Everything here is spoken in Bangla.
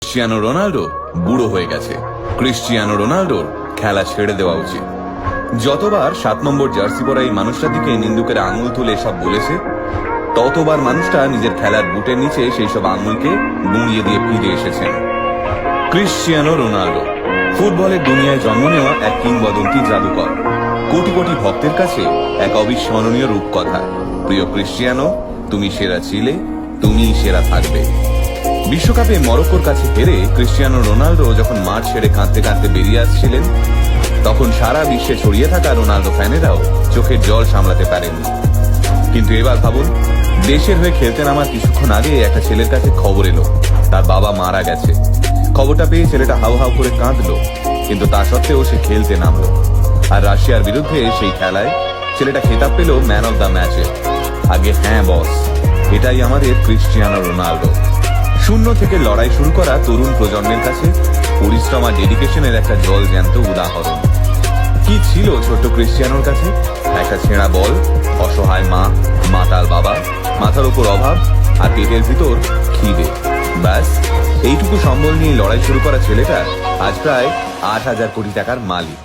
ক্রিস্টিয়ানো রোনাল্ডো বুড়ো হয়ে গেছে। ক্রিস্টিয়ানো রোনাল্ডোর খেলা ছেড়ে দেওয়া উচিত। যতবার 7 নম্বর জার্সি পরা এই মানুষটার দিকে নিন্দুকের আঙুল তুলে সব বলেছে, ততবার মানুষটা নিজের খেলার বুটের নিচে সেই সব আঙুলকে গুঁড়িয়ে দিয়ে ফিরে এসেছেন। ক্রিস্টিয়ানো রোনাল্ডো ফুটবলের দুনিয়ায় জন্ম নেওয়া এক কিংবদন্তি জাদুকর, কোটি কোটি ভক্তের কাছে এক অবিস্মরণীয় রূপকথা। প্রিয় ক্রিস্টিয়ানো, তুমি সেরা ছিলে, তুমিই সেরা থাকবে। বিশ্বকাপে মরক্কোর কাছে হেরে ক্রিস্টিয়ানো রোনাল্ডো যখন মাঠ ছেড়ে কাঁদতে কাঁদতে বেরিয়ে আসছিলেন, তখন সারা বিশ্বে ছড়িয়ে থাকা রোনাল্ডো ফ্যানেরাও চোখের জল সামলাতে পারেননি। কিন্তু এবার ভাবুন, দেশের হয়ে খেলতে নামার কিছুক্ষণ আগে একটা ছেলের কাছে খবর এলো তার বাবা মারা গেছে। খবরটা পেয়ে ছেলেটা হাউ হাউ করে কাঁদলো, কিন্তু তা সত্ত্বেও সে খেলতে নামলো। আর রাশিয়ার বিরুদ্ধে সেই খেলায় ছেলেটা খেতাব পেল ম্যান অব দ্য ম্যাচে। আগে হ্যাঁ বস, এটাই আমাদের ক্রিস্টিয়ানো রোনাল্ডো। শূন্য থেকে লড়াই শুরু করা তরুণ প্রজন্মের কাছে পরিশ্রম আর ডেডিকেশনের একটা জল জ্যান্ত উদাহরণ। কি ছিল ছোট্ট ক্রিস্টিয়ানোর কাছে? একটা ছেঁড়া বল, অসহায় মা, মাতাল বাবা, মাথার উপর অভাব আর পেটের ভিতর খিদে। ব্যাস এইটুকু সম্বল নিয়ে লড়াই শুরু করা ছেলেটা আজ প্রায় 8,000 কোটি টাকার মালিক।